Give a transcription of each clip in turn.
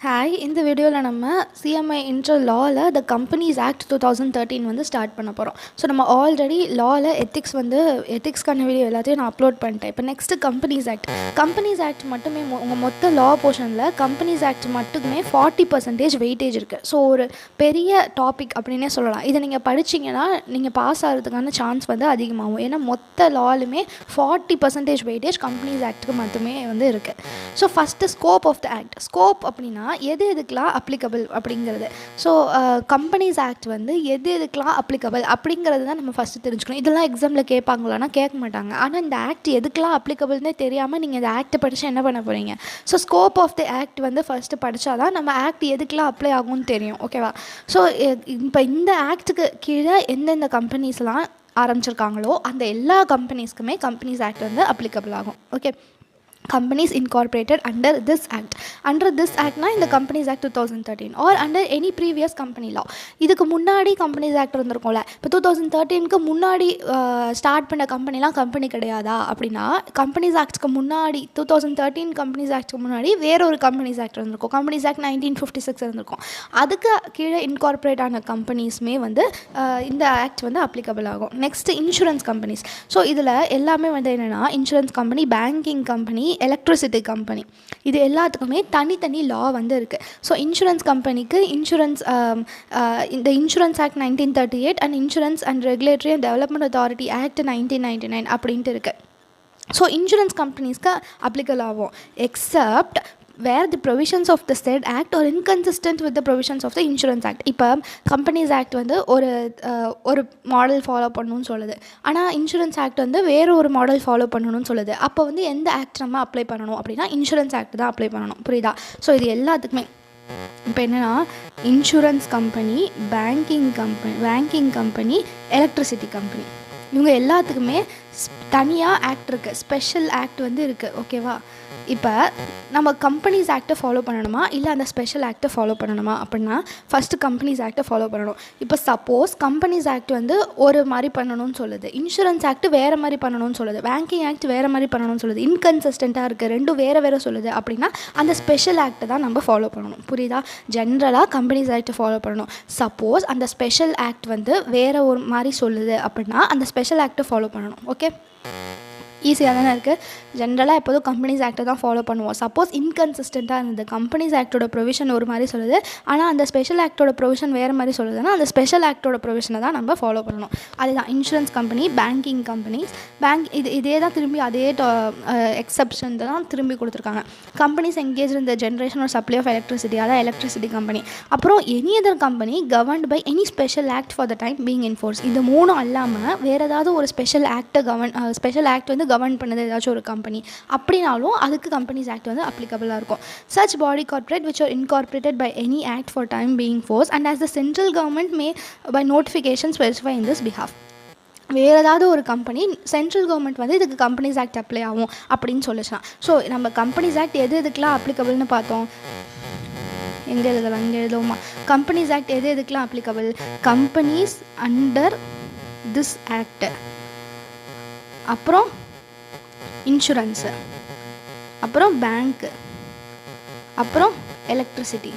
Hi, இந்த வீடியோவில் நம்ம சிஎம்ஐ இன்டர் லாவில் த கம்பெனிஸ் ஆக்ட் 2013 வந்து ஸ்டார்ட் பண்ண போகிறோம். ஸோ நம்ம ஆல்ரெடி லாவில் எத்திக்ஸ்க்கான வீடியோ எல்லாத்தையும் நான் அப்லோட் பண்ணிட்டேன். இப்போ நெக்ஸ்ட்டு கம்பெனிஸ் ஆக்ட் மட்டுமே உங்கள் மொத்த லா போர்ஷனில் கம்பெனிஸ் ஆக்ட் மட்டுமே 40% வெயிட்டேஜ் இருக்குது. ஸோ ஒரு பெரிய டாபிக் அப்படின்னே சொல்லலாம். இதை நீங்கள் படிச்சிங்கன்னா நீங்கள் பாஸ் ஆகிறதுக்கான சான்ஸ் வந்து அதிகமாகும். ஏன்னா மொத்த லாலுமே 40% வெயிட்டேஜ் கம்பெனிஸ் ஆக்ட்டுக்கு மட்டுமே வந்து இருக்குது. So first scope of the act. Scope அப்படின்னா எதுக்கெலாம் அப்ளிகபிள் அப்படிங்கிறது. ஸோ கம்பெனிஸ் ஆக்ட் வந்து எதுக்கெலாம் அப்ளிகபிள் அப்படிங்கிறது தான் நம்ம ஃபஸ்ட்டு தெரிஞ்சுக்கணும். இதெல்லாம் எக்ஸாமில் கேட்பாங்களான்னா கேட்க மாட்டாங்க. ஆனால் இந்த ஆக்ட் எதுக்கெலாம் அப்ளிகபிள்னே தெரியாமல் நீங்கள் இந்த ஆக்ட்டை படித்து என்ன பண்ண போகிறீங்க? So scope of the act வந்து ஃபஸ்ட்டு படித்தா தான் நம்ம ஆக்ட் எதுக்கெலாம் அப்ளை ஆகும்னு தெரியும். ஓகேவா? ஸோ இப்போ இந்த ஆக்ட்டுக்கு கீழே எந்தெந்த கம்பெனிஸ்லாம் ஆரம்பிச்சிருக்காங்களோ அந்த எல்லா கம்பெனிஸ்க்குமே கம்பெனிஸ் ஆக்ட் வந்து அப்ளிகபிள் ஆகும். Okay, companies incorporated under this act. Under this act na இந்த companies act 2013 or under any previous company law. இதுக்கு முன்னாடி companies act இருந்திருக்கும்ல. இப்போ 2013க்கு முன்னாடி ஸ்டார்ட் பண்ண கம்பெனிலாம் கம்பெனி கிடையாதா அப்படின்னா, கம்பெனிஸ் ஆக்ட்க்கு முன்னாடி 2013 கம்பெனிஸ் ஆக்ட்க்கு முன்னாடி வேற ஒரு கம்பெனிஸ் ஆக்ட் இருந்திருக்கும். கம்பெனிஸ் ஆக்ட் 1956 இருந்திருக்கும். அதுக்கு கீழே இன்கார்பரேட் ஆன கம்பெனிஸ்மே வந்து இந்த ஆக்ட் வந்து அப்ளிகபிள் ஆகும். Next insurance companies. ஸோ இதில் எல்லாமே வந்து என்னென்னா insurance company, banking company, electricity company, இது எல்லாத்துக்குமே தனித்தனி லா வந்து இருக்குது. ஸோ இன்சூரன்ஸ் கம்பெனிக்கு இந்த insurance act 1938 and insurance and regulatory and development authority act 1999 அப்படின்ட்டு இருக்குது. ஸோ இன்சூரன்ஸ் கம்பெனிஸ்க்கு அப்ளிகபிள் ஆகும் accept where the provisions of the said act are inconsistent with the provisions of the insurance act. இப்போ companies act வந்து ஒரு model follow பண்ணணும்னு சொல்லுது, ஆனால் insurance act வந்து வேறு ஒரு மாடல் ஃபாலோ பண்ணணும்னு சொல்லுது. அப்போ வந்து எந்த ஆக்ட் நம்ம அப்ளை பண்ணணும் அப்படின்னா இன்சூரன்ஸ் ஆக்ட் தான் அப்ளை பண்ணணும். புரியுதா? ஸோ இது எல்லாத்துக்குமே இப்போ என்னென்னா insurance company, banking company, electricity company, இவங்க எல்லாத்துக்குமே தனியாக ஆக்ட் இருக்குது, ஸ்பெஷல் ஆக்ட் வந்து இருக்குது. ஓகேவா? இப்போ நம்ம கம்பெனிஸ் ஆக்டை ஃபாலோ பண்ணணுமா இல்லை அந்த ஸ்பெஷல் ஆக்டை ஃபாலோ பண்ணணுமா அப்படின்னா ஃபஸ்ட்டு கம்பெனிஸ் ஆக்டை ஃபாலோ பண்ணணும். இப்போ சப்போஸ் கம்பெனிஸ் ஆக்ட் வந்து ஒரு மாதிரி பண்ணணும்னு சொல்லுது, இன்சூரன்ஸ் ஆக்ட் வேறு மாதிரி பண்ணணும்னு சொல்லுது, பேங்கிங் ஆக்ட் வேறு மாதிரி பண்ணணும்னு சொல்லுது, இன்கன்சிஸ்டண்ட்டாக இருக்குது, ரெண்டும் வேறு சொல்லுது அப்படின்னா அந்த ஸ்பெஷல் ஆக்டை தான் நம்ம ஃபாலோ பண்ணணும். புரியுதா? ஜென்ரலாக கம்பெனிஸ் ஆக்டை ஃபாலோ பண்ணணும். சப்போஸ் அந்த ஸ்பெஷல் ஆக்ட் வந்து வேறு ஒரு மாதிரி சொல்லுது அப்படின்னா அந்த ஸ்பெஷல் ஆக்டை ஃபாலோ பண்ணணும். ஓகே, ஈஸியாக தானே இருக்குது. ஜென்ரலாக எப்போதும் கம்பெனிஸ் ஆக்டை தான் ஃபாலோ பண்ணுவோம். சப்போஸ் இன்கன்சிஸ்டண்ட்டாக இருந்தது, கம்பெனிஸ் ஆக்டோட ப்ரொவிஷன் ஒரு மாதிரி சொல்லுது ஆனால் அந்த ஸ்பெஷல் ஆக்டோட ப்ரொவிஷன் வேறு மாதிரி சொல்லுதுன்னா அந்த ஸ்பெஷல் ஆக்டோட ப்ரொவிஷனை தான் நம்ம ஃபாலோ பண்ணணும். அதுதான் இன்சூரன்ஸ் கம்பெனி, பேங்கிங் கம்பெனிஸ், இதே தான் திரும்பி அதே எக்ஸப்ஷன் தான் திரும்பி கொடுத்துருக்காங்க. கம்பெனிஸ் எங்கேஜ் இந்த ஜென்ரேஷன் ஒரு சப்ளை ஆஃப் எலக்ட்ரிசிட்டி, அதான் எலக்ட்ரிசிட்டி கம்பெனி. அப்புறம் any other company governed by any special act for the time being in force. இது மூணும் இல்லாமல் வேறு ஏதாவது ஒரு ஸ்பெஷல் ஆக்ட் வந்து கவர்ன் பண்ணது ஏதாச்சும் ஒரு கம்பெனி அப்படின்னாலும் அதுக்கு கம்பெனிஸ் ஆக்ட் வந்து அப்ளிகபிளாக இருக்கும். Such body corporate which are incorporated by any act for time being force and as the central government may by notification specify in this behalf. வேறு ஏதாவது ஒரு கம்பெனி சென்ட்ரல் கவர்மெண்ட் வந்து இதுக்கு companies act apply ஆகும் அப்படின்னு சொல்லிச்சுனா. So நம்ம companies act எதுக்கெலாம் அப்ளிகபிள்னு பார்த்தோம். எங்கே எழுதுவோமா? கம்பெனிஸ் ஆக்ட் எதுக்கெலாம் applicable? Companies under this act, அப்புறம் இன்சூரன்ஸு, அப்புறம் பேங்க்கு, அப்புறம் எலக்ட்ரிசிட்டி,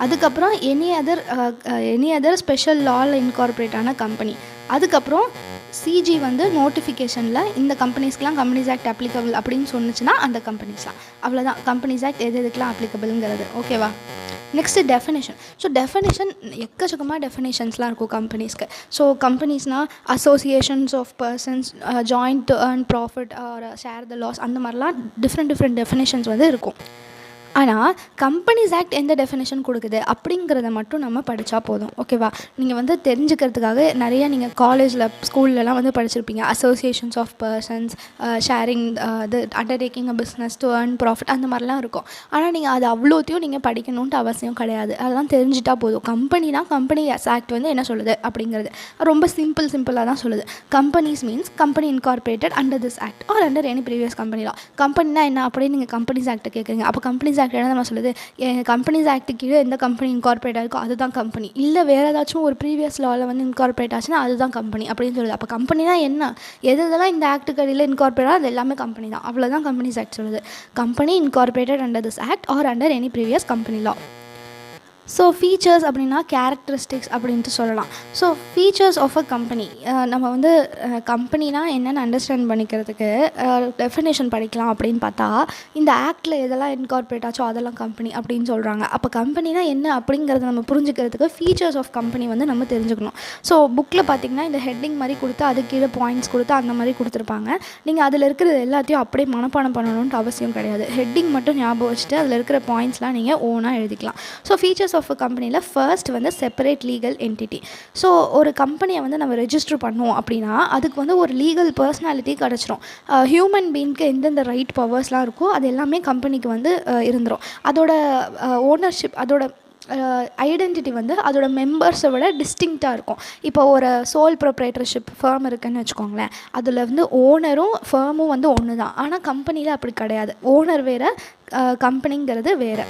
அதுக்கப்புறம் எனி அதர் ஸ்பெஷல் லாவில் இன்கார்பரேட் ஆன கம்பெனி, அதுக்கப்புறம் சிஜி வந்து நோட்டிஃபிகேஷனில் இந்த கம்பெனிஸ்க்கெலாம் கம்பெனிஸ் ஆக்ட் அப்ளிகபிள் அப்படின்னு சொன்னிச்சுன்னா அந்த கம்பெனிஸ்லாம். அவ்வளோதான் கம்பெனிஸ் ஆக்ட் எதுக்கெலாம் அப்ளிகபிள்ங்கிறது. ஓகேவா? Next definition. ஸோ டெஃபினேஷன் எக்கச்சக்கமாக டெஃபினேஷன்ஸ்லாம் இருக்கும் கம்பெனிஸ்க்கு. ஸோ கம்பெனிஸ்னால் associations of persons joint to earn profit or share the loss, அந்த மாதிரிலாம் டிஃப்ரெண்ட் டெஃபினேஷன்ஸ் வந்து இருக்கும். ஆனால் கம்பெனிஸ் ஆக்ட் எந்த டெஃபினேஷன் கொடுக்குது அப்படிங்கிறத மட்டும் நம்ம படித்தா போதும். ஓகேவா? நீங்கள் வந்து தெரிஞ்சுக்கிறதுக்காக நிறையா நீங்கள் காலேஜில் ஸ்கூல்லலாம் வந்து படிச்சிருப்பீங்க. அசோசியேஷன்ஸ் ஆஃப் பர்சன்ஸ், ஷேரிங் இது undertaking a business to earn profit, அந்த மாதிரிலாம் இருக்கும். ஆனால் நீங்கள் அது அவ்வளோத்தையும் நீங்கள் படிக்கணுன்ட்டு அவசியம் கிடையாது. அதெல்லாம் தெரிஞ்சுட்டா போதும். கம்பெனிஸ் ஆக்ட் வந்து என்ன சொல்லுது அப்படிங்கிறது ரொம்ப சிம்பிளாக தான் சொல்லுது. Companies means company incorporated under this act or under any previous company law. கம்பெனினா என்ன அப்படின்னு நீங்கள் கம்பெனிஸ் ஆக்ட்டை கேட்குறீங்க. அப்போ கம்பெனிஸ் கம்பெனிஸ் ஆக்ட் என்ன நம்ம சொல்லுது, கம்பெனிஸ் ஆக்ட் கீழே எந்த கம்பெனி இன்கார்பரேட் ஆயிருக்கோ அதுதான் கம்பெனி, இல்லை வேறு ஏதாச்சும் ஒரு ப்ரீவியஸ் லாவில் வந்து இன்கார்பரேட் ஆச்சுன்னா அதுதான் கம்பெனி அப்படின்னு சொல்லுது. அப்போ கம்பெனினா என்ன, இதெல்லாம் இந்த ஆக்ட்டுக்கு அடியில் இன்கார்பரேட் அது எல்லாமே கம்பெனி தான், அவ்வளோதான் கம்பெனிஸ் ஆக்ட் சொல்லுது. Company incorporated under this act or under any previous company law. So features அப்படின்னா கேரக்டரிஸ்டிக்ஸ் அப்படின்ட்டு சொல்லலாம். So features of a company, நம்ம வந்து கம்பெனினா என்னென்னு அண்டர்ஸ்டாண்ட் பண்ணிக்கிறதுக்கு டெஃபினேஷன் படிக்கலாம் அப்படின்னு பார்த்தா, இந்த ஆக்டில் எதெல்லாம் இன்கார்பரேட் ஆச்சோ அதெல்லாம் கம்பெனி அப்படின்னு சொல்கிறாங்க. அப்போ கம்பெனினா என்ன அப்படிங்கிறத நம்ம புரிஞ்சுக்கிறதுக்கு ஃபீச்சர்ஸ் ஆஃப் கம்பெனி வந்து நம்ம தெரிஞ்சுக்கணும். ஸோ புக்கில் பார்த்திங்கன்னா இந்த ஹெட்டிங் மாதிரி கொடுத்து அது கீழே பாயிண்ட்ஸ் கொடுத்து அந்த மாதிரி கொடுத்துருப்பாங்க. நீங்கள் அதில் இருக்கிறது எல்லாத்தையும் அப்படியே மனப்பாடம் பண்ணணுன்ட்டு அவசியம் கிடையாது. ஹெட்டிங் மட்டும் ஞாபகம் வச்சுட்டு அதில் இருக்கிற பாயிண்ட்ஸ்லாம் நீங்கள் ஓனாக எழுதிக்கலாம். ஸோ ஃபீச்சர்ஸ் ஆஃப் அ கம்பெனியில் ஃபர்ஸ்ட் வந்து செப்பரேட் லீகல் என்டிட்டி. ஸோ ஒரு கம்பெனியை வந்து நம்ம ரெஜிஸ்டர் பண்ணோம் அப்படின்னா அதுக்கு வந்து ஒரு லீகல் பர்சனாலிட்டி கிடச்சிரும். ஹியூமன் பீயிங்க்கு எந்தெந்த ரைட் பவர்ஸ்லாம் இருக்கோ அது எல்லாமே கம்பெனிக்கு வந்து இருந்துரும். அதோட ஓனர்ஷிப், அதோட ஐடென்டிட்டி வந்து அதோட மெம்பர்ஸை விட டிஸ்டிங்க்டாக இருக்கும். இப்போ ஒரு சோல் ப்ரொப்ரைட்டர்ஷிப் ஃபேர்ம் இருக்குதுன்னு வச்சுக்கோங்களேன், அதில் வந்து ஓனரும் ஃபேர்மும் வந்து ஒன்று தான். ஆனால் கம்பெனியில் அப்படி கிடையாது, ஓனர் வேறு, கம்பெனிங்கிறது வேறு.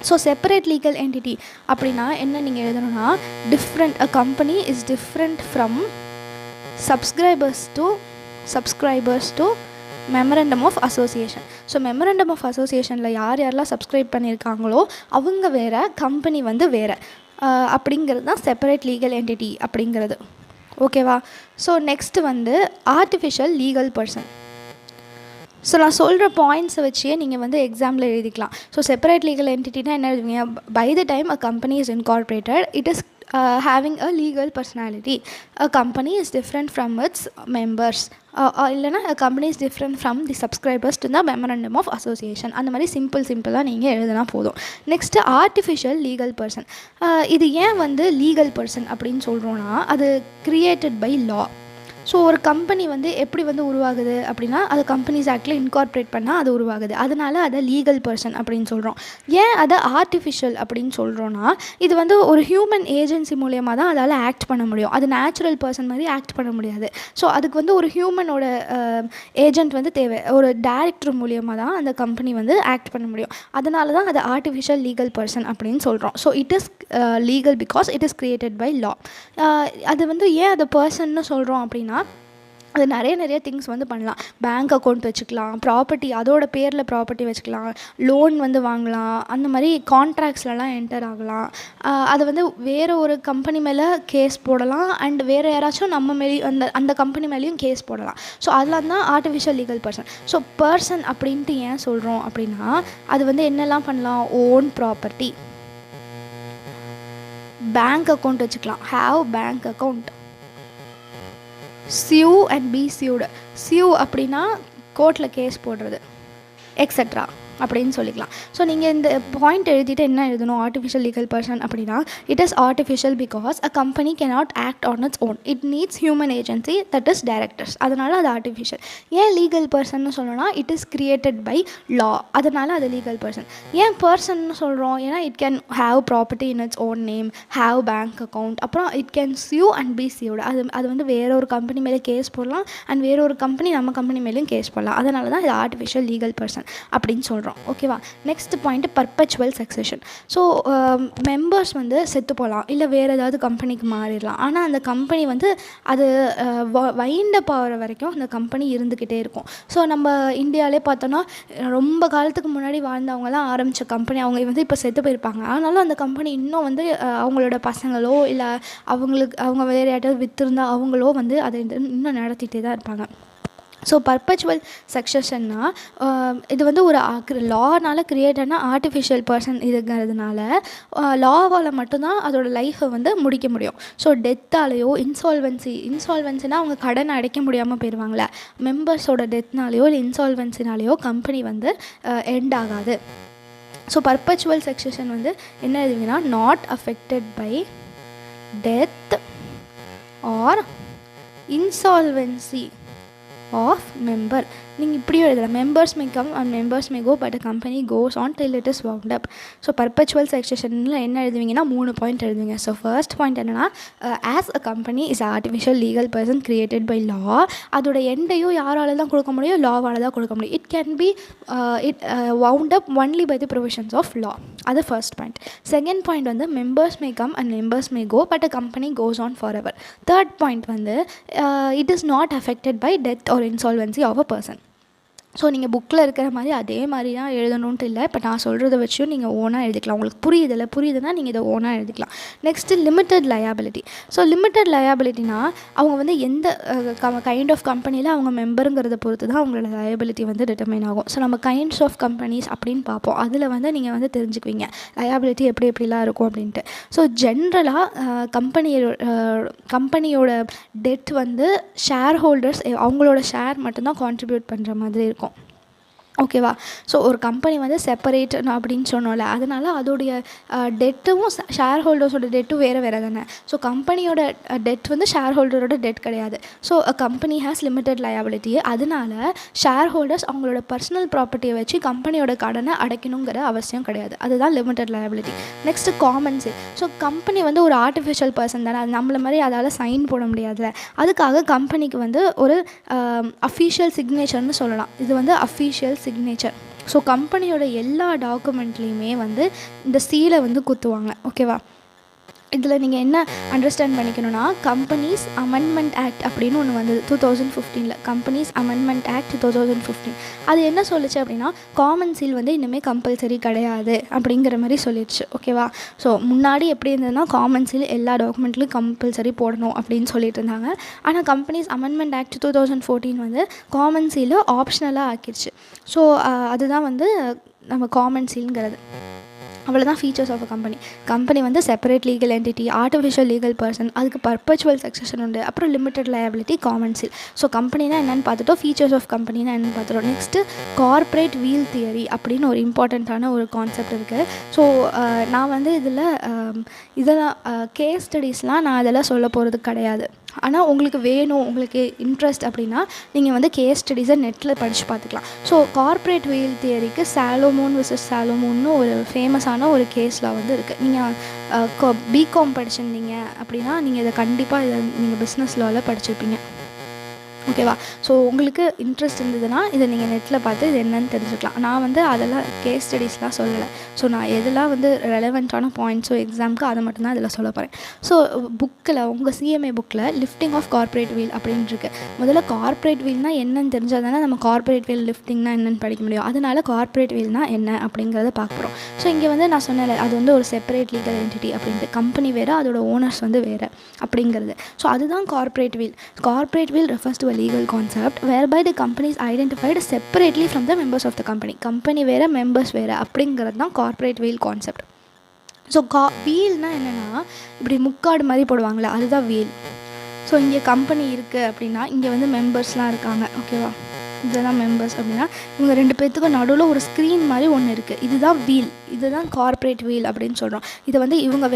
ஸோ செப்பரேட் லீகல் என்டிட்டி அப்படின்னா என்ன நீங்கள் எழுதணும்னா, different, a company is different from subscribers to memorandum of association. So memorandum of அசோசியேஷனில் யாரெல்லாம் சப்ஸ்கிரைப் பண்ணியிருக்காங்களோ அவங்க வேறு, கம்பெனி வந்து வேறு, அப்படிங்கிறது தான் செப்பரேட் லீகல் என்டிட்டி அப்படிங்கிறது. ஓகேவா? ஸோ நெக்ஸ்ட்டு வந்து ஆர்டிஃபிஷியல் லீகல் பர்சன். ஸோ நான் சொல்கிற பாயிண்ட்ஸை வச்சே நீங்கள் வந்து எக்ஸாமில் எழுதிக்கலாம். ஸோ செப்பரேட் லீகல் என்டிட்டினா என்ன எழுதுவீங்க, by the time a company is incorporated it is having a legal personality. A company is different from its members. இல்லைனா a company is different from the subscribers to the memorandum of association. அந்த மாதிரி சிம்பிளாக நீங்கள் எழுதினா போதும். Next artificial legal person. இது ஏன் வந்து லீகல் பர்சன் அப்படின்னு சொல்கிறோன்னா, அது கிரியேட்டட் பை லா. ஸோ ஒரு கம்பெனி வந்து எப்படி வந்து உருவாகுது அப்படின்னா, அது கம்பெனிஸ் ஆக்டில் இன்கார்பரேட் பண்ணால் அது உருவாகுது. அதனால் அதை லீகல் பர்சன் அப்படின்னு சொல்கிறோம். ஏன் அதை ஆர்டிஃபிஷியல் அப்படின்னு சொல்கிறோன்னா, இது வந்து ஒரு ஹியூமன் ஏஜென்சி மூலியமாக தான் அதால் ஆக்ட் பண்ண முடியும். அது நேச்சுரல் பர்சன் மாதிரி ஆக்ட் பண்ண முடியாது. ஸோ அதுக்கு வந்து ஒரு ஹியூமனோட ஏஜென்ட் வந்து தேவை. ஒரு டைரக்டர் மூலியமாக தான் அந்த கம்பெனி வந்து ஆக்ட் பண்ண முடியும். அதனால தான் அது ஆர்டிஃபிஷியல் லீகல் பர்சன் அப்படின்னு சொல்கிறோம். So it is legal because it is created by law. அது வந்து ஏன் அதை பர்சன்னு சொல்கிறோம் அப்படின்னா, அது நிறைய திங்ஸ் வந்து பண்ணலாம். பேங்க் அக்கௌண்ட் வச்சுக்கலாம், ப்ராப்பர்ட்டி அதோட பேரில் ப்ராப்பர்ட்டி வச்சுக்கலாம், லோன் வந்து வாங்கலாம், அந்த மாதிரி கான்ட்ராக்ட்ஸ்லாம் என்டர் ஆகலாம். அதை வந்து வேறு ஒரு கம்பெனி மேலே கேஸ் போடலாம், அண்ட் வேறு யாராச்சும் நம்ம மேலேயும் அந்த கம்பெனி மேலேயும் கேஸ் போடலாம். ஸோ அதெல்லாம் தான் artificial legal person. So person அப்படின்ட்டு ஏன் சொல்கிறோம் அப்படின்னா, அது வந்து என்னெல்லாம் பண்ணலாம், ஓன் ப்ராப்பர்ட்டி, பேங்க் அக்கௌண்ட் வச்சுக்கலாம், have bank account, sue and be sued. sue அப்படின்னா கோர்ட்டில் கேஸ் போடுறது, எக்ஸட்ரா அப்படின்னு சொல்லிக்கலாம். ஸோ நீங்கள் இந்த பாயிண்ட் எழுதிட்டு என்ன எழுதணும், ஆர்டிஃபிஷியல் லீகல் பர்சன் அப்படின்னா, it is artificial because a company cannot act on its own, it needs human agency, that is directors. அதனால் அது ஆர்டிஃபிஷியல். ஏன் லீகல் பர்சன்னு சொல்லணும்னா, it is created by law, அதனால் அது லீகல் பர்சன். ஏன் பர்சன்னு சொல்கிறோம், ஏன்னா it can have property in its own name, have bank account, அப்புறம் it can sue and be sued. அது வந்து வேற ஒரு கம்பெனி மேலே கேஸ் போடலாம், அண்ட் வேற ஒரு கம்பெனி நம்ம கம்பெனி மேலேயும் கேஸ் போடலாம். அதனால தான் இது ஆர்டிஃபிஷியல் லீகல் பர்சன் அப்படின்னு சொல்கிறோம். ஓகேவா? Next point perpetual succession. So members வந்து செத்து போகலாம், இல்லை வேறு ஏதாவது கம்பெனிக்கு மாறிடலாம். ஆனால் அந்த கம்பெனி வந்து அது வைண்ட போகிற வரைக்கும் அந்த கம்பெனி இருந்துக்கிட்டே இருக்கும். ஸோ நம்ம இந்தியாவிலே பார்த்தோன்னா ரொம்ப காலத்துக்கு முன்னாடி வாழ்ந்தவங்கலாம் ஆரம்பித்த கம்பெனி, அவங்க வந்து இப்போ செத்து போயிருப்பாங்க. ஆனாலும் அந்த கம்பெனி இன்னும் வந்து அவங்களோட பசங்களோ இல்லை அவங்க வேறு யார்ட்டாவது விற்றுருந்தா அவங்களோ வந்து அதை இன்னும் நடத்திட்டே தான் இருப்பாங்க. ஸோ பர்பச்சுவல் சக்சஷன்னா இது வந்து ஒரு லானால் கிரியேட்டான ஆர்டிஃபிஷியல் பர்சன் இதுங்கிறதுனால லாவால் மட்டும்தான் அதோட லைஃப்பை வந்து முடிக்க முடியும். ஸோ டெத்தாலேயோ இன்சால்வன்சினா அவங்க கடனை அடைக்க முடியாமல் போயிடுவாங்களே, மெம்பர்ஸோட டெத்னாலேயோ இல்லை இன்சால்வன்சினாலேயோ கம்பெனி வந்து எண்ட் ஆகாது. ஸோ பர்பச்சுவல் சக்சஷன் வந்து என்ன எழுதுவீங்கன்னா, not affected by death or insolvency of member. நீங்கள் இப்படியும் எழுதலாம், members may come and members may go but a company goes on till it is wound up. So perpetual சக்சஷனில் என்ன எழுதுவீங்கன்னா 3 பாயிண்ட் எழுதுவீங்க. ஸோ ஃபர்ஸ்ட் பாயிண்ட் என்னென்னா, as a company is artificial legal person created by law. அதோட எண்டையும் யாரால தான் கொடுக்க முடியும், லாவால் தான் கொடுக்க முடியும். It can be wound up only by the provisions of law. அது ஃபர்ஸ்ட் பாயிண்ட். செகண்ட் பாயிண்ட் வந்து members may come and members may go but a company goes on forever. Third point வந்து it is not affected by death or insolvency of a person. So நீங்கள் புக்கில் இருக்கிற மாதிரி அதே மாதிரி தான் எழுதணுன்ட்டு இல்லை. இப்போ நான் சொல்கிறத வச்சும் நீங்கள் ஓனாக எழுதிக்கலாம். உங்களுக்கு புரியுதுன்னா நீங்கள் இதை ஓனாக எழுதிக்கலாம். Next limited liability. So limited லயபிலிட்டினா அவங்க வந்து எந்த கைண்ட் ஆஃப் கம்பெனியில் அவங்க மெம்பருங்கிறத பொறுத்து தான் அவங்களோட லயபிலிட்டி வந்து டிட்டர்மைன் ஆகும். ஸோ நம்ம கைண்ட்ஸ் ஆஃப் கம்பெனிஸ் அப்படின்னு பார்ப்போம். அதில் வந்து நீங்கள் வந்து தெரிஞ்சுக்குவீங்க லயபிலிட்டி எப்படிலாம் இருக்கும் அப்படின்ட்டு. ஸோ ஜென்ரலாக கம்பெனியோட டெட் வந்து ஷேர் ஹோல்டர்ஸ் அவங்களோட ஷேர் மட்டும்தான் கான்ட்ரிபியூட் பண்ணுற மாதிரி இருக்கும். ஓகேவா? ஸோ ஒரு கம்பெனி வந்து செப்பரேட் அப்படின்னு சொன்னோம்ல, அதனால் அதோடைய டெட்டும் ஷேர் ஹோல்டர்ஸோட டெட்டும் வேறு தானே. ஸோ கம்பெனியோட டெட் வந்து ஷேர் ஹோல்டரோட டெட் கிடையாது. So a company has limited liability. அதனால ஷேர் ஹோல்டர்ஸ் அவங்களோட பர்சனல் ப்ராப்பர்ட்டியை வச்சு கம்பெனியோட கடனை அடைக்கணுங்கிற அவசியம் கிடையாது. அதுதான் limited liability. Next common sale. So company வந்து ஒரு ஆர்டிஃபிஷியல் பர்சன் தானே, அது நம்மள மாதிரி அதால் சைன் போட முடியாதுல்ல. அதுக்காக கம்பெனிக்கு வந்து ஒரு அஃபீஷியல் சிக்னேச்சர்னு சொல்லலாம். இது வந்து அஃபீஷியல் சிக்னேச்சர். ஸோ கம்பெனியோட எல்லா டாக்குமெண்ட்லேயுமே வந்து இந்த சீலை வந்து குத்துவாங்க. ஓகேவா? இதில் நீங்கள் என்ன அண்டர்ஸ்டாண்ட் பண்ணிக்கணுன்னா, கம்பெனிஸ் அமெண்ட்மெண்ட் ஆக்ட் அப்படின்னு ஒன்று வந்தது 2015. கம்பெனிஸ் அமெண்ட்மெண்ட் ஆக்ட் 2015 அது என்ன சொல்லிச்சு அப்படின்னா, காமன் சீல் வந்து இனிமேல் கம்பல்சரி கிடையாது அப்படிங்கிற மாதிரி சொல்லிடுச்சு. ஓகேவா? ஸோ முன்னாடி எப்படி இருந்ததுன்னா, காமன் சீல் எல்லா டாக்குமெண்ட்லையும் கம்பல்சரி போடணும் அப்படின்னு சொல்லிட்டு இருந்தாங்க. ஆனால் கம்பெனிஸ் அமெண்ட்மெண்ட் ஆக்ட் 2014 வந்து காமன் சீலை ஆப்ஷனலாக ஆக்கிடுச்சு. ஸோ அதுதான் வந்து நம்ம காமன் சீலுங்கிறது. அவ்வளோதான் ஃபீச்சர்ஸ் ஆஃப் அ கம்பெனி வந்து separate legal entity, artificial legal person, அதுக்கு பர்பச்சுவல் சக்சஷன் உண்டு, அப்புறம் limited liability, common seal. So கம்பெனினா என்னென்னு பார்த்துட்டோம், ஃபீச்சர்ஸ் ஆஃப் கம்பெனினா என்னென்னு பார்த்துட்டோம். நெக்ஸ்ட்டு கார்ப்பரேட் வீல் தியரி அப்படின்னு ஒரு இம்பார்ட்டண்ட்டான ஒரு கான்செப்ட் இருக்குது. ஸோ நான் வந்து இதெல்லாம் கேஸ் ஸ்டடீஸ்லாம் நான் அதெல்லாம் சொல்ல போகிறது கிடையாது. ஆனால் உங்களுக்கு வேணும், உங்களுக்கு இன்ட்ரெஸ்ட் அப்படின்னா நீங்கள் வந்து கேஸ் ஸ்டடீஸை நெட்டில் படித்து பார்த்துக்கலாம். ஸோ கார்ப்பரேட் வீல் தியரிக்கு சாலோமோன் விசஸ் சாலோமோன்னு ஒரு ஃபேமஸான ஒரு கேஸில் வந்து இருக்குது. நீங்கள் பிகாம் படிச்சிருந்தீங்க அப்படின்னா நீங்கள் இதை கண்டிப்பாக நீங்கள் பிஸ்னஸ் லாவில் படிச்சிருப்பீங்க. ஓகேவா? ஸோ உங்களுக்கு இன்ட்ரெஸ்ட் இருந்ததுன்னா இதை நீங்கள் நெட்டில் பார்த்து இது என்னன்னு தெரிஞ்சுக்கலாம். நான் வந்து அதெல்லாம் கேஸ் ஸ்டடீஸ்லாம் சொல்லலை. ஸோ நான் எதெல்லாம் வந்து ரெலவெண்ட்டான பாயிண்ட்ஸோ எக்ஸாமுக்கு அதை மட்டும்தான் இதில் சொல்ல போகிறேன். ஸோ புக்கில் உங்கள் சிஎம்ஏ புக்கில் லிஃப்டிங் ஆஃப் கார்ப்பரேட் வீல் அப்படின்னு இருக்கு. முதல்ல கார்ப்பரேட் வீல்னால் என்னன்னு தெரிஞ்சால் தானே நம்ம கார்ப்பரேட் வீல் லிஃப்டிங்னா என்னென்னு படிக்க முடியும். அதனால் கார்ப்பரேட் வீல்னால் என்ன அப்படிங்கிறத பார்க்க போகிறோம். ஸோ இங்கே வந்து நான் சொன்னேன், அது வந்து ஒரு செப்பரேட் லீகல் என்டிட்டி அப்படின்ட்டு. கம்பெனி வேறு, அதோட ஓனர்ஸ் வந்து வேறு அப்படிங்கிறது. ஸோ அதுதான் corporate veil. Corporate veil refers to legal concept whereby the company is identified separately from the members of the company வேறு members வேறு அப்படிங்கிறது தான் கார்ப்பரேட் வீல் கான்செப்ட். ஸோ வீல்னால் என்னென்னா, இப்படி முக்காடு மாதிரி போடுவாங்களே, அதுதான் வீல். ஸோ இங்கே கம்பெனி இருக்குது அப்படின்னா இங்கே வந்து மெம்பர்ஸ்லாம் இருக்காங்க. ஓகேவா? இதெல்லாம் மெம்பர்ஸ் அப்படின்னா இவங்க 2 பேர்த்துக்கும் நடுவில் ஒரு ஸ்க்ரீன் மாதிரி ஒன்று இருக்குது. இதுதான் வீல், இதுதான் கார்ப்பரேட் வீல் அப்படின்னு சொல்கிறோம். இதை வந்து இவங்க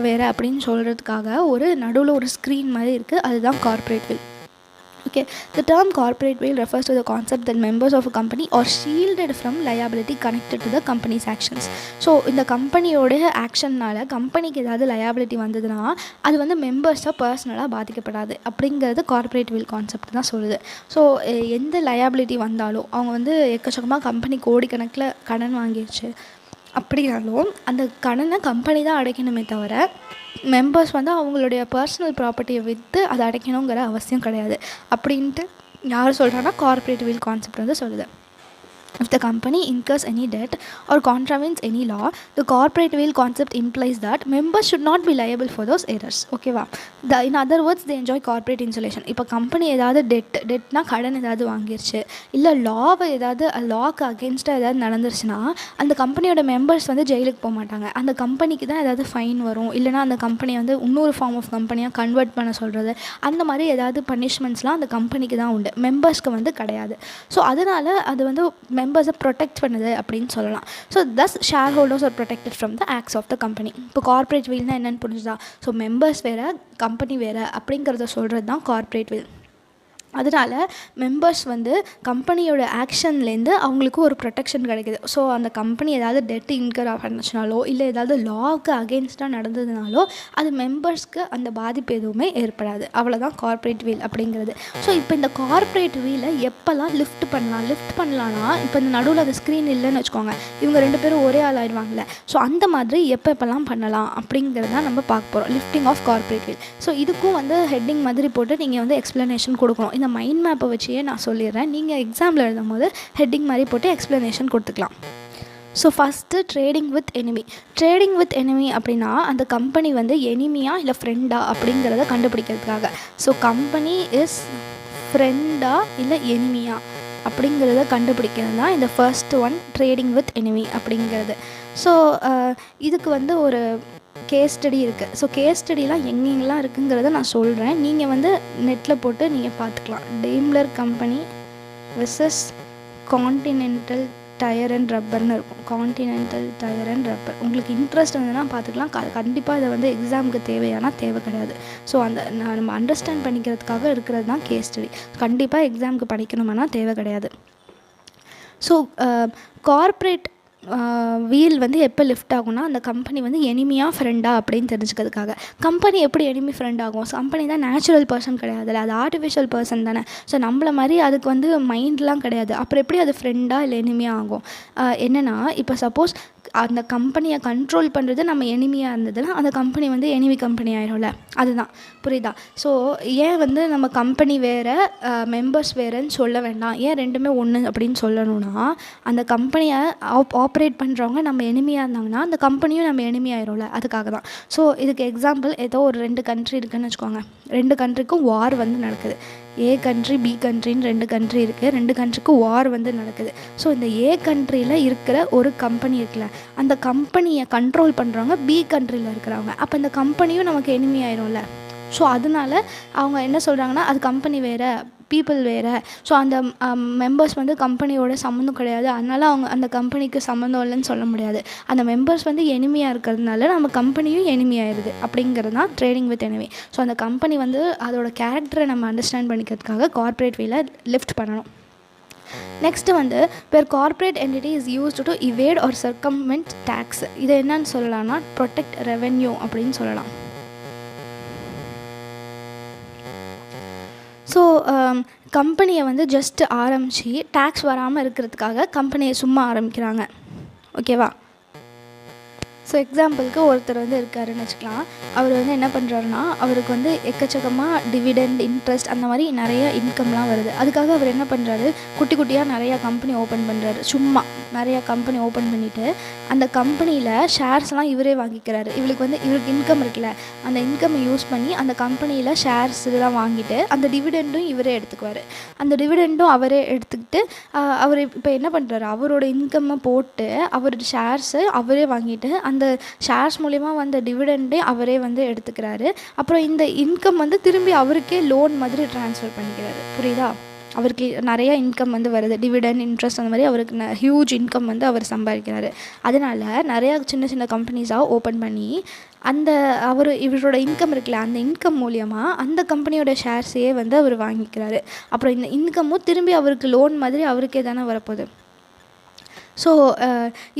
வேறு அப்படின்னு சொல்கிறதுக்காக ஒரு நடுவில் ஒரு ஸ்க்ரீன் மாதிரி இருக்குது. அதுதான் corporate veil. Okay, the term corporate veil refers to the concept that members of a company are shielded from liability connected to the company's actions. So இந்த கம்பெனியோட ஆக்ஷன்னால கம்பெனிக்கு ஏதாவது லயபிலிட்டி வந்ததுன்னா அது வந்து மெம்பர்ஸாக பர்சனலாக பாதிக்கப்படாது அப்படிங்கிறது கார்ப்பரேட் வீல் கான்செப்ட் தான் சொல்லுது. ஸோ எந்த லயபிலிட்டி வந்தாலும் அவங்க வந்து எக்கச்சக்கமாக கம்பெனி கோடிக்கணக்கில் கடன் வாங்கிடுச்சு அப்படின்னாலும் அந்த கடனை கம்பெனி தான் அடைக்கணுமே தவிர மெம்பர்ஸ் வந்து அவங்களுடைய பர்சனல் ப்ராப்பர்ட்டியை விற்று அதை அடைக்கணுங்கிற அவசியம் கிடையாது அப்படின்ட்டு யார் சொல்கிறாங்கன்னா கார்ப்பரேட் வீல் கான்செப்ட் வந்து சொல்லுது. If the company incurs any debt or contravenes any law, the corporate veil concept implies that members should not be liable for those errors. ஓகேவா? In other words, they enjoy corporate insulation. இப்போ company ஏதாவது டெட்னா கடன் ஏதாவது வாங்கிருச்சு, இல்லை lock அகேன்ஸ்டாக ஏதாவது நடந்துருச்சுன்னா அந்த கம்பெனியோட மெம்பர்ஸ் வந்து ஜெயிலுக்கு போக மாட்டாங்க. அந்த கம்பெனிக்கு தான் ஏதாவது ஃபைன் வரும், இல்லைனா அந்த கம்பெனியை வந்து இன்னொரு ஃபார்ம் ஆஃப் கம்பெனியாக கன்வெர்ட் பண்ண சொல்கிறது, அந்த மாதிரி ஏதாவது பனிஷ்மெண்ட்ஸ்லாம் அந்த கம்பெனிக்கு தான் உண்டு, மெம்பர்ஸ்க்கு வந்து கிடையாது. ஸோ அதனால் அது வந்து மெம்பர்ஸை ப்ரொடெக்ட் பண்ணுது அப்படின்னு சொல்லலாம். So thus share holders are protected from the acts of the company. இப்போ கார்ப்பரேட் வீல்னால் என்னென்னு புரிஞ்சுதா? ஸோ மெம்பர்ஸ் வேறு, கம்பெனி வேறு அப்படிங்கிறத சொல்கிறது தான் கார்ப்பரேட் வீல். அதனால் மெம்பர்ஸ் வந்து கம்பெனியோட ஆக்ஷன்லேருந்து அவங்களுக்கு ஒரு ப்ரொடெக்ஷன் கிடைக்கிது. ஸோ அந்த கம்பெனி ஏதாவது டெட் இன்கர் பண்ணுச்சுனாலோ இல்லை ஏதாவது லாவுக்கு அகெயின்ஸ்டாக நடந்ததுனாலோ அது மெம்பர்ஸ்க்கு அந்த பாதிப்பு எதுவுமே ஏற்படாது. அவ்வளோதான் கார்ப்பரேட் வீல் அப்படிங்கிறது. ஸோ இப்போ இந்த கார்ப்பரேட் வீலை எப்போல்லாம் லிஃப்ட் பண்ணலான்னா இப்போ இந்த நடுவில் அந்த ஸ்க்ரீன் இல்லைன்னு வச்சுக்கோங்க, இவங்க 2 பேரும் ஒரே ஆள் ஆயிடுவாங்கள்ல. ஸோ அந்த மாதிரி எப்போல்லாம் பண்ணலாம் அப்படிங்கிறது தான் நம்ம பார்க்க போகிறோம், lifting of corporate veil. So இதுக்கும் வந்து ஹெட்டிங் மாதிரி போட்டு நீங்கள் வந்து எக்ஸ்ப்ளனேஷன் கொடுக்கணும். இந்த மைண்ட் மேப்பை வச்சே நான் சொல்லிடுறேன், நீங்கள் எக்ஸாமில் எழுதும் போது ஹெட்டிங் மாதிரி போட்டு எக்ஸ்ப்ளனேஷன் கொடுத்துக்கலாம். So first trading with enemy அப்படின்னா அந்த கம்பெனி வந்து எனிமியா இல்லை ஃப்ரெண்டா அப்படிங்கிறத கண்டுபிடிக்கிறதுக்காக. ஸோ கம்பெனி இஸ் ஃப்ரெண்டா இல்லை எனிமியா அப்படிங்கிறத கண்டுபிடிக்கிறது தான் இந்த first one, trading with enemy அப்படிங்கிறது. ஸோ இதுக்கு வந்து ஒரு கேஸ் ஸ்டடி இருக்குது. ஸோ கேஸ் ஸ்டடிலாம் எங்கெங்கெல்லாம் இருக்குங்கிறத நான் சொல்கிறேன், நீங்கள் வந்து நெட்டில் போட்டு நீங்கள் பார்த்துக்கலாம். Daimler company versus Continental Tyre and ரப்பர்னு இருக்கும். கான்டினென்டல் டயர் அண்ட் ரப்பர் உங்களுக்கு இன்ட்ரெஸ்ட் இருந்ததுன்னா பார்த்துக்கலாம். கண்டிப்பாக இதை வந்து எக்ஸாமுக்கு தேவை கிடையாது. ஸோ அந்த நம்ம அண்டர்ஸ்டாண்ட் பண்ணிக்கிறதுக்காக இருக்கிறது தான் கேஸ் ஸ்டடி. கண்டிப்பாக எக்ஸாமுக்கு படிக்கணுமானா தேவை கிடையாது. ஸோ கார்ப்பரேட் வீல் வந்து எப்போ லிஃப்ட் ஆகும்னா அந்த கம்பெனி வந்து எனிமியா ஃப்ரெண்டா அப்படின்னு தெரிஞ்சுக்கிறதுக்காக. கம்பெனி எப்படி எனிமி ஃப்ரெண்ட் ஆகும்? கம்பெனி தான் நேச்சுரல் பர்சன் கிடையாதுல்ல, அது ஆர்டிஃபிஷியல் பர்சன் தானே. ஸோ நம்மள மாதிரி அதுக்கு வந்து மைண்ட்லாம் கிடையாது. அப்புறம் எப்படி அது ஃப்ரெண்டாக இல்லை எனிமியாக ஆகும்? என்னென்னா இப்போ சப்போஸ் அந்த கம்பெனியை கண்ட்ரோல் பண்ணுறது நம்ம எனிமியாக இருந்ததுன்னா அந்த கம்பெனி வந்து எனிமி கம்பெனி ஆயிரும்ல, அதுதான். புரியுதா? ஸோ ஏன் வந்து நம்ம கம்பெனி வேறு மெம்பர்ஸ் வேறுன்னு சொல்ல வேண்டாம், ஏன் ரெண்டுமே ஒன்று அப்படின்னு சொல்லணும்னா அந்த கம்பெனியை ஆப்ரேட் பண்ணுறவங்க நம்ம எனிமியாக இருந்தாங்கன்னா அந்த கம்பெனியும் நம்ம எனிமி ஆயிரும்ல, அதுக்காக தான். ஸோ இதுக்கு எக்ஸாம்பிள் ஏதோ ஒரு 2 கண்ட்ரி இருக்குதுன்னு வச்சுக்கோங்க. 2 கண்ட்ரிக்கும் வார் வந்து நடக்குது. ஏ கண்ட்ரி பி கண்ட்ரின்னு 2 கண்ட்ரி இருக்குது. 2 கண்ட்ரிக்கும் வார் வந்து நடக்குது. ஸோ இந்த ஏ கண்ட்ரியில் இருக்கிற ஒரு கம்பெனி இருக்குல்ல, அந்த கம்பெனியை கண்ட்ரோல் பண்ணுறவங்க பி கண்ட்ரியில் இருக்கிறவங்க. அப்போ இந்த கம்பெனியும் நமக்கு எனிமி ஆயிரும்ல. ஸோ அதனால அவங்க என்ன சொல்கிறாங்கன்னா அது கம்பெனி வேறு, பீப்புள் வேறு. ஸோ அந்த மெம்பர்ஸ் வந்து கம்பெனியோட சம்மந்தம் கிடையாது, அதனால் அவங்க அந்த கம்பெனிக்கு சம்மந்தம் இல்லைன்னு சொல்ல முடியாது. அந்த மெம்பர்ஸ் வந்து எனிமியாக இருக்கிறதுனால நம்ம கம்பெனியும் எனிமி ஆயிடுது அப்படிங்கிறது தான் ட்ரேடிங் வித் எனிமி. ஸோ அந்த கம்பெனி வந்து அதோட கேரக்டரை நம்ம அண்டர்ஸ்டாண்ட் பண்ணிக்கிறதுக்காக கார்ப்பரேட் வீலை லிஃப்ட் பண்ணணும். நெக்ஸ்ட்டு வந்து where corporate entity is used to evade or circumvent tax. இதை என்னன்னு சொல்லலாம்னா ப்ரொடெக்ட் ரெவென்யூ அப்படின்னு சொல்லலாம். ஸோ கம்பெனியை வந்து ஜஸ்ட்டு ஆரம்பித்து டேக்ஸ் வராமல் இருக்கிறதுக்காக கம்பெனியை சும்மா ஆரம்பிக்கிறாங்க. ஓகேவா? ஸோ எக்ஸாம்பிளுக்கு ஒருத்தர் வந்து இருக்காருன்னு வச்சுக்கலாம். அவர் வந்து என்ன பண்ணுறாருன்னா அவருக்கு வந்து எக்கச்சக்கமாக டிவிடெண்ட், இன்ட்ரெஸ்ட் அந்த மாதிரி நிறைய இன்கம்லாம் வருது. அதுக்காக அவர் என்ன பண்ணுறாரு, குட்டி குட்டியாக நிறையா கம்பெனி ஓப்பன் பண்ணுறாரு. சும்மா நிறையா கம்பெனி ஓப்பன் பண்ணிவிட்டு அந்த கம்பெனியில் ஷேர்ஸ்லாம் இவரே வாங்கிக்கிறாரு. இவருக்கு இன்கம் இருக்குல்ல, அந்த இன்கம்மை யூஸ் பண்ணி அந்த கம்பெனியில் ஷேர்ஸ் இதெல்லாம் வாங்கிட்டு அந்த டிவிடெண்டும் இவரே எடுத்துக்குவார். அந்த டிவிடெண்டும் அவரே எடுத்துக்கிட்டு அவர் இப்போ என்ன பண்ணுறாரு, அவரோட இன்கம்மை போட்டு அவரோட ஷேர்ஸை அவரே வாங்கிட்டு அந்த ஷேர்ஸ் மூலிமா வந்த டிவிடெண்டே அவரே வந்து எடுத்துக்கிறாரு. அப்புறம் இந்த இன்கம் வந்து திரும்பி அவருக்கே லோன் மாதிரி ட்ரான்ஸ்ஃபர் பண்ணிக்கிறாரு. புரியுதா? அவருக்கு நிறையா இன்கம் வந்து வருது, டிவிடெண்ட், இன்ட்ரெஸ்ட் அந்த மாதிரி அவருக்கு ஹியூஜ் இன்கம் வந்து அவர் சம்பாதிக்கிறாரு. அதனால் நிறையா சின்ன சின்ன கம்பெனிஸாக ஓப்பன் பண்ணி அந்த இவரோட இன்கம் இருக்குல்ல, அந்த இன்கம் மூலியமாக அந்த கம்பெனியோட ஷேர்ஸையே வந்து அவர் வாங்கிக்கிறாரு. அப்புறம் இந்த இன்கமும் திரும்பி அவருக்கு லோன் மாதிரி அவருக்கே தானே வரப்போகுது. ஸோ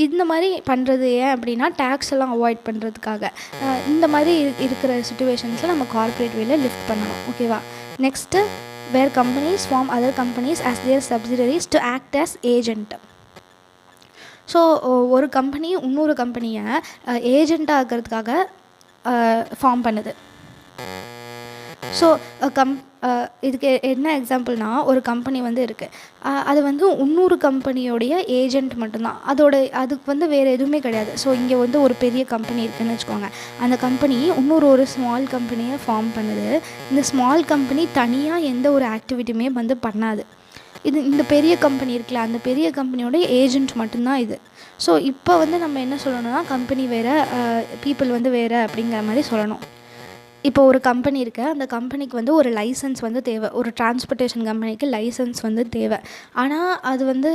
இந்த மாதிரி பண்ணுறது ஏன் அப்படின்னா டேக்ஸ் எல்லாம் அவாய்ட் பண்ணுறதுக்காக. இந்த மாதிரி இருக்கிற சுச்சுவேஷன்ஸில் நம்ம கார்ப்பரேட் வேல லிஃப்ட் பண்ணணும். ஓகேவா? Next where companies form other companies as their subsidiaries to act as agent. So ஒரு கம்பெனி இன்னொரு கம்பெனியை ஏஜெண்ட்டாக இருக்கிறதுக்காக ஃபார்ம் பண்ணுது. ஸோ இதுக்கு என்ன எக்ஸாம்பிள்னால் ஒரு கம்பெனி வந்து இருக்குது, அது வந்து இன்னொரு கம்பெனியோடைய ஏஜெண்ட் மட்டும்தான், அதுக்கு வந்து வேறு எதுவுமே கிடையாது. ஸோ இங்கே வந்து ஒரு பெரிய கம்பெனி இருக்குதுன்னு வச்சுக்கோங்க. அந்த கம்பெனி ஒரு ஸ்மால் கம்பெனியை ஃபார்ம் பண்ணுது. இந்த ஸ்மால் கம்பெனி தனியாக எந்த ஒரு ஆக்டிவிட்டியுமே வந்து பண்ணாது. இந்த பெரிய கம்பெனி இருக்குல்ல, அந்த பெரிய கம்பெனியோட ஏஜெண்ட் மட்டும்தான் இது. ஸோ இப்போ வந்து நம்ம என்ன சொல்லணும்னா கம்பெனி வேறு, பீப்புள் வந்து வேறு அப்படிங்கிற மாதிரி சொல்லணும். இப்போ ஒரு கம்பெனி இருக்குது, அந்த கம்பெனிக்கு வந்து ஒரு லைசன்ஸ் வந்து தேவை. ஒரு டிரான்ஸ்போர்ட்டேஷன் கம்பெனிக்கு லைசன்ஸ் வந்து தேவை. ஆனால் அது வந்து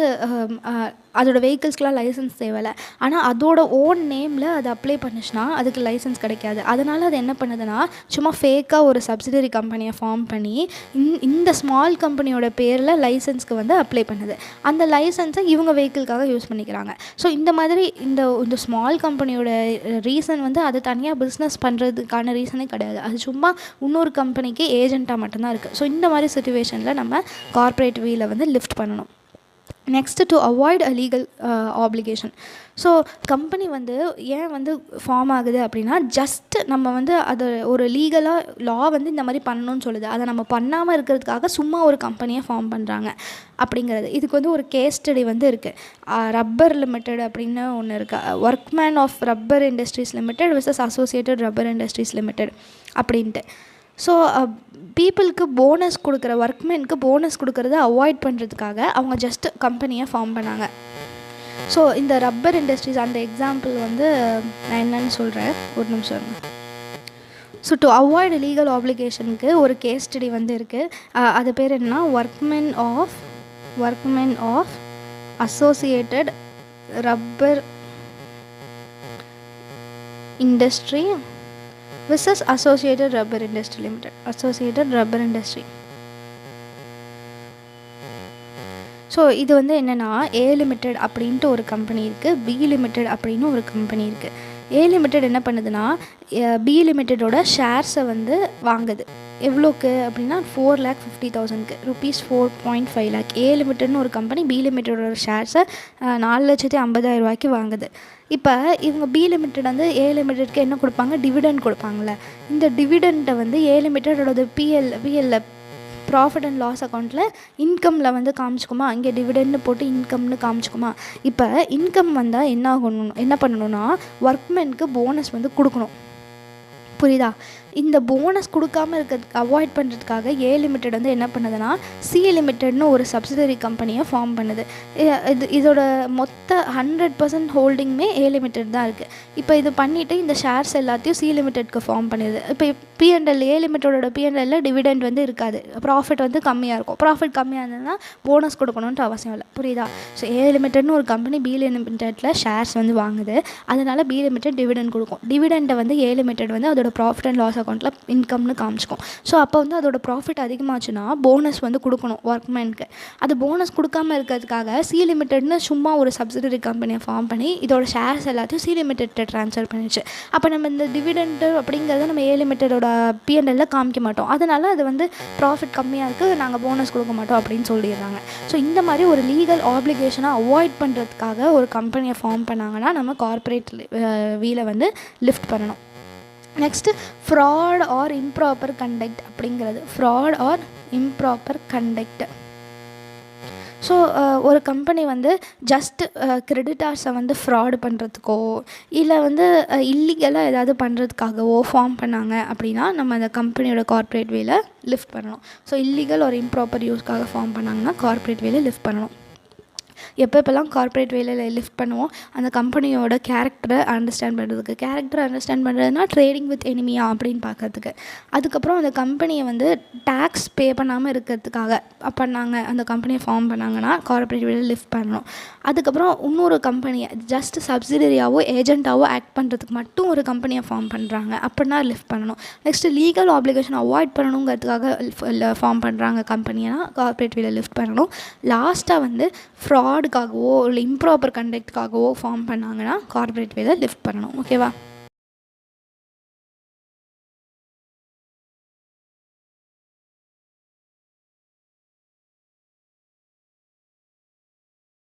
அதோட வெஹிக்கிள்ஸ்க்குலாம் லைசன்ஸ் தேவையில்ல. ஆனால் அதோட ஓன் நேமில் அது அப்ளை பண்ணுச்சுன்னா அதுக்கு லைசன்ஸ் கிடைக்காது. அதனால் அது என்ன பண்ணுதுன்னா சும்மா ஃபேக்காக ஒரு சப்சிடரி கம்பெனியை ஃபார்ம் பண்ணி இந்த ஸ்மால் கம்பெனியோட பேரில் லைசன்ஸ்க்கு வந்து அப்ளை பண்ணுது. அந்த லைசன்ஸை இவங்க வெஹிக்கிள்காக யூஸ் பண்ணிக்கிறாங்க. ஸோ இந்த மாதிரி இந்த ஸ்மால் கம்பெனியோட ரீசன் வந்து அது தனியாக பிஸ்னஸ் பண்ணுறதுக்கான ரீசனே கிடையாது. அது சும்மா இன்னொரு கம்பெனிக்கு ஏஜெண்ட்டாக மட்டும்தான் இருக்குது. ஸோ இந்த மாதிரி சுச்சுவேஷனில் நம்ம கார்ப்பரேட் வீலை வந்து லிஃப்ட் பண்ணணும். Next to avoid a legal application. So company வந்து ஏன் வந்து ஃபார்ம் ஆகுது அப்படின்னா ஜஸ்ட்டு நம்ம வந்து அதை ஒரு லீகலாக லா வந்து இந்த மாதிரி பண்ணணும்னு சொல்லுது. அதை நம்ம பண்ணாமல் இருக்கிறதுக்காக சும்மா ஒரு கம்பெனியை ஃபார்ம் பண்ணுறாங்க அப்படிங்கிறது. இதுக்கு வந்து ஒரு கேஸ் ஸ்டடி வந்து இருக்குது. ரப்பர் லிமிடெட் அப்படின்னு ஒன்று இருக்குது. Workman of rubber industries limited versus associated rubber industries limited அப்படின்ட்டு. ஸோ பீப்புளுக்கு போனஸ் கொடுக்குற ஒர்க்மேனுக்கு போனஸ் கொடுக்குறத அவாய்ட் பண்ணுறதுக்காக அவங்க ஜஸ்ட் கம்பெனியை ஃபார்ம் பண்ணாங்க. ஸோ இந்த ரப்பர் இண்டஸ்ட்ரீஸ் அந்த எக்ஸாம்பிள் வந்து நான் என்னன்னு சொல்கிறேன், ஒரு நிமிஷம் இருங்க. ஸோ டு அவாய்ட் லீகல் ஆப்ளிகேஷனுக்கு ஒரு கேஸ் ஸ்டடி வந்து இருக்குது. அது பேர் என்னன்னா workmen of Associated Rubber Industry versus associated Rubber Industry Limited. Associated Rubber Industry. So இது வந்து என்னென்னா ஏ லிமிடெட் அப்படின்ட்டு ஒரு கம்பெனி இருக்குது, பி லிமிடெட் அப்படின்னு ஒரு கம்பெனி இருக்குது. ஏ லிமிடெட் என்ன பண்ணுதுன்னா பி லிமிட்டடோட ஷேர்ஸை வந்து வாங்குது. எவ்வளோக்கு அப்படின்னா 4,50,000 ருபீஸ் 4.5 lakh. ஏ லிமிட்டட்னு ஒரு கம்பெனி பி லிமிட்டடோட ஷேர்ஸை 4,50,000 வாங்குது. இப்போ இவங்க பி லிமிட்டட் வந்து ஏ லிமிட்டடுக்கு என்ன கொடுப்பாங்க, டிவிடெண்ட் கொடுப்பாங்கள்ல. இந்த டிவிடெண்ட்டை வந்து ஏ லிமிட்டடோட பிஎல்ல ப்ராஃபிட் அண்ட் லாஸ் அக்கௌண்ட்டில் இன்கமில் வந்து காமிச்சிக்குமா, இங்கே டிவிடெண்ட்னு போட்டு இன்கம்னு காமிச்சிக்குமா. இப்போ இன்கம் வந்தால் என்ன பண்ணணும்னா ஒர்க்மெனுக்கு போனஸ் வந்து கொடுக்கணும். புரியுதா? இந்த போனஸ் கொடுக்காமல் இருக்கிறதுக்கு அவாய்ட் பண்ணுறதுக்காக ஏ லிமிடெட் வந்து என்ன பண்ணுதுன்னா சி லிமிட்டட்னு ஒரு சப்சிடரி கம்பெனியை ஃபார்ம் பண்ணுது. இதோட மொத்த 100% ஹோல்டிங்குமே ஏ லிமிடெட் தான் இருக்குது. இப்போ இது பண்ணிவிட்டு இந்த ஷேர்ஸ் எல்லாத்தையும் சி லிமிட்டட்க்கு ஃபார்ம் பண்ணிடுது. இப்போ பிஎன்எல் ஏ லிமிட்டோட பிஎன்எல்ல டிவிடெண்ட் வந்து இருக்காது, ப்ராஃபிட் வந்து கம்மியாக இருக்கும். ப்ராஃபிட் கம்மியாக இருந்ததுன்னா போனஸ் கொடுக்கணுன்ட்டு அவசியம் இல்லை. புரியுதா? ஸோ ஏ லிமிட்டட்னு ஒரு கம்பெனி பி லிமிட்டடில் ஷேர்ஸ் வந்து வாங்குது. அதனால் பி லிமிட்டட் டிவிடெண்ட் கொடுக்கும். டிவிடெண்ட்டை வந்து ஏ லிமிட்டட் வந்து அதோட ப்ராஃபிட் அண்ட் லாஸ் அக்கௌண்ட்டில் இன்கம்னு காமிச்சிக்கும். ஸோ அப்போ வந்து அதோட ப்ராஃபிட் அதிகமாச்சுன்னா போனஸ் வந்து கொடுக்கணும் ஒர்க்மேனுக்கு. அது போனஸ் கொடுக்காமல் இருக்கிறதுக்காக சி லிமிட்டட்னு சும்மா ஒரு சப்சிடரி கம்பெனியை ஃபார்ம் பண்ணி இதோட ஷேர்ஸ் எல்லாத்தையும் சி லிமிட்டட் ட்ரான்ஸ்ஃபர் பண்ணிச்சு. அப்போ நம்ம இந்த டிவிடெண்ட்டு அப்படிங்கிறத நம்ம ஏ லிமிட்டடோட பிஎன்எல்ல காமிக்க மாட்டோம். அதனால் அது வந்து ப்ராஃபிட் கம்மியாக இருக்குது, நாங்கள் போனஸ் கொடுக்க மாட்டோம் அப்படின்னு சொல்லிடுறாங்க. ஸோ இந்த மாதிரி ஒரு லீகல் ஆப்ளிகேஷனை அவாய்ட் பண்ணுறதுக்காக ஒரு கம்பெனியை ஃபார்ம் பண்ணாங்கன்னா நம்ம கார்ப்பரேட் வீலை வந்து லிஃப்ட் பண்ணணும். Next fraud or improper conduct அப்படிங்கிறது. Fraud or improper conduct. So ஒரு கம்பெனி வந்து ஜஸ்ட்டு கிரெடிட்டார்ஸை வந்து ஃப்ராடு பண்ணுறதுக்கோ இல்லை வந்து இல்லீகலாக ஏதாவது பண்ணுறதுக்காகவோ ஃபார்ம் பண்ணாங்க அப்படின்னா நம்ம அந்த கம்பெனியோட கார்ப்பரேட் வேல லிஃப்ட் பண்ணணும். ஸோ இல்லீகல் ஒரு இம்ப்ராப்பர் யூஸ்க்காக ஃபார்ம் பண்ணாங்கன்னா கார்ப்பரேட் வேல லிஃப்ட் பண்ணணும். எப்போல்லாம் கார்ப்பரேட் வேலையில் லிஃப்ட் பண்ணுவோம், அந்த கம்பெனியோட கேரக்டரை அண்டர்ஸ்டாண்ட் பண்ணுறதுக்கு. கேரக்டரை அண்டர்ஸ்டாண்ட் பண்ணுறதுனா ட்ரேடிங் வித் எனிமியா அப்படின்னு பார்க்கறதுக்கு. அதுக்கப்புறம் அந்த கம்பெனியை வந்து டேக்ஸ் பே பண்ணாமல் இருக்கிறதுக்காக பண்ணாங்க, அந்த கம்பெனியை ஃபார்ம் பண்ணாங்கன்னா கார்ப்பரேட் வேலையில் லிஃப்ட் பண்ணணும். அதுக்கப்புறம் இன்னொரு கம்பெனியை ஜஸ்ட் சப்சிடரியாவோ ஏஜென்ட்டாவோ ஆக்ட் பண்ணுறதுக்கு மட்டும் ஒரு கம்பெனியை ஃபார்ம் பண்ணுறாங்க அப்படின்னா லிஃப்ட் பண்ணணும். நெக்ஸ்ட்டு லீகல் ஆப்ளிகேஷன் அவாய்ட் பண்ணணுங்கிறதுக்காக ஃபார்ம் பண்ணுறாங்க கம்பெனினா கார்ப்பரேட் வேலையில் லிஃப்ட் பண்ணணும். லாஸ்ட்டாக வந்து ஃப்ராடுக்காகவோ இல்லை இம்ப்ராப்பர் கண்டக்ட்காகவோ ஃபார்ம் பண்ணாங்கன்னா கார்ப்பரேட் வேலை லிஃப்ட் பண்ணணும். ஓகேவா?